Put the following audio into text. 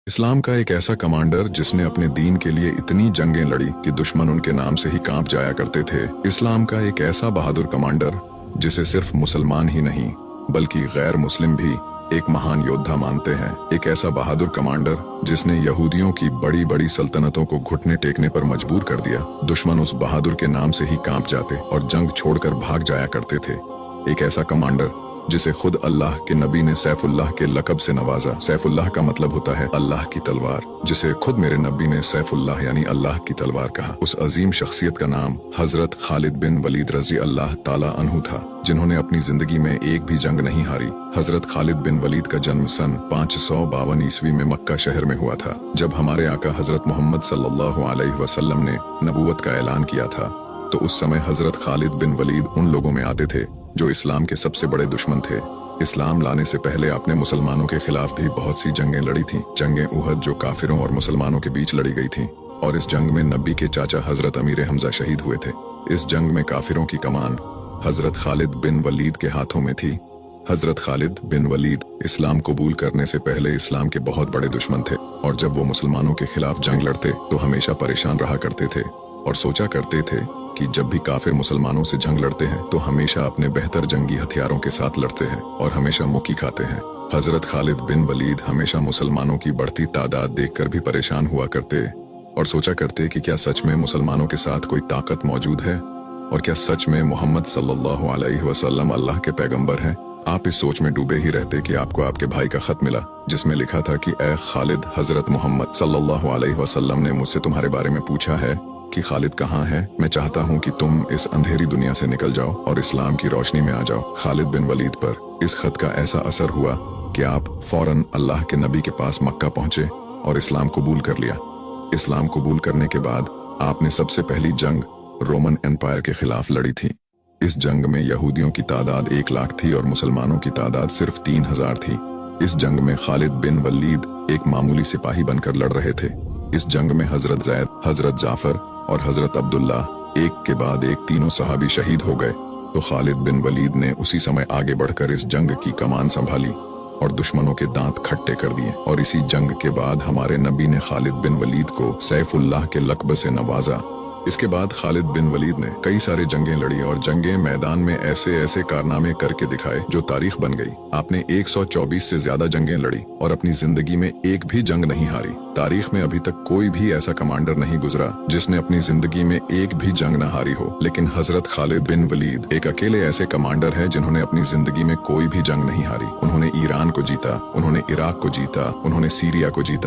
इस्लाम का एक ऐसा कमांडर जिसने अपने दीन के लिए इतनी जंगें लड़ी कि दुश्मन उनके नाम से ही कांप जाया करते थे। इस्लाम का एक ऐसा बहादुर कमांडर जिसे सिर्फ मुसलमान ही नहीं बल्कि गैर मुस्लिम भी एक महान योद्धा मानते हैं। एक ऐसा बहादुर कमांडर जिसने यहूदियों की बड़ी बड़ी सल्तनतों को घुटने टेकने पर मजबूर कर दिया। दुश्मन उस बहादुर के नाम से ही कांप जाते और जंग छोड़कर भाग जाया करते थे। एक ऐसा कमांडर जिसे खुद अल्लाह के नबी ने सैफुल्लाह के लक़ब से नवाजा। सैफुल्लाह का मतलब होता है अल्लाह की तलवार, जिसे खुद मेरे नबी ने सैफुल्लाह यानी अल्लाह की तलवार कहा। उस अजीम शख्सियत का नाम हजरत खालिद बिन वलीद रज़ी अल्लाह ताला अन्हु था, जिन्होंने अपनी जिंदगी में एक भी जंग नहीं हारी। हजरत खालिद बिन वलीद का जन्म सन 552 ईस्वी में मक्का शहर में हुआ था। जब हमारे आका हजरत मोहम्मद सल्लल्लाहु अलैहि वसल्लम ने नबूवत का ऐलान किया था, तो उस समय हजरत खालिद बिन वलीद उन लोगों में आते थे जो इस्लाम के सबसे बड़े दुश्मन थे। इस्लाम लाने से पहले आपने मुसलमानों के खिलाफ भी बहुत सी जंगें लड़ी थीं। जंगे उहद जो काफिरों और मुसलमानों के बीच लड़ी गई थीं, और इस जंग में नबी के चाचा हजरत अमीर हमजा शहीद हुए थे। इस जंग में काफिरों की कमान हजरत खालिद बिन वलीद के हाथों में थी। हजरत खालिद बिन वलीद इस्लाम कबूल करने से पहले इस्लाम के बहुत बड़े दुश्मन थे, और जब वो मुसलमानों के खिलाफ जंग लड़ते तो हमेशा परेशान रहा करते थे और सोचा करते थे कि जब भी काफिर मुसलमानों से जंग लड़ते हैं तो हमेशा अपने बेहतर जंगी हथियारों के साथ लड़ते हैं और हमेशा मुक्की खाते हैं। हजरत खालिद बिन वलीद हमेशा मुसलमानों की बढ़ती तादाद देखकर भी परेशान हुआ करते और सोचा करते कि क्या सच में मुसलमानों के साथ कोई ताकत मौजूद है, और क्या सच में मोहम्मद सल्लल्लाहु अलैहि वसल्लम अल्लाह के पैगंबर हैं। आप इस सोच में डूबे ही रहते कि आपको आपके भाई का खत मिला, जिसमें लिखा था कि ए खालिद, हजरत मोहम्मद सल्लल्लाहु अलैहि वसल्लम ने मुझसे तुम्हारे बारे में पूछा है कि खालिद कहाँ है। मैं चाहता हूँ कि तुम इस अंधेरी दुनिया से निकल जाओ और इस्लाम की रोशनी में आ जाओ। खालिद बिन वलीद पर इस खत का ऐसा असर हुआ कि आप फौरन अल्लाह के नबी के पास मक्का पहुंचे और इस्लाम कबूल कर लिया। इस्लाम कबूल करने के बाद आपने सबसे पहली जंग रोमन एम्पायर के खिलाफ लड़ी थी। इस जंग में यहूदियों की तादाद 1 लाख थी और मुसलमानों की तादाद सिर्फ 3000 थी। इस जंग में खालिद बिन वलीद एक मामूली सिपाही बनकर लड़ रहे थे। इस जंग में हजरत जैद, हजरत जाफर और हजरत अब्दुल्ला एक के बाद एक तीनों सहाबी शहीद हो गए। तो खालिद बिन वलीद ने उसी समय आगे बढ़कर इस जंग की कमान संभाली और दुश्मनों के दांत खट्टे कर दिए। और इसी जंग के बाद हमारे नबी ने खालिद बिन वलीद को सैफुल्लाह के लक़ब से नवाजा। इसके बाद खालिद बिन वलीद ने कई सारे जंगें लड़ी और जंगें मैदान में ऐसे ऐसे कारनामे करके दिखाए जो तारीख बन गई। आपने 124 से ज्यादा जंगें लड़ी और अपनी जिंदगी में एक भी जंग नहीं हारी। तारीख में अभी तक कोई भी ऐसा कमांडर नहीं गुजरा जिसने अपनी जिंदगी में एक भी जंग न हारी हो। लेकिन हजरत खालिद बिन वलीद एक अकेले ऐसे कमांडर हैं जिन्होंने अपनी जिंदगी में कोई भी जंग नहीं हारी। उन्होंने ईरान को जीता, उन्होंने इराक को जीता, उन्होंने सीरिया को जीता,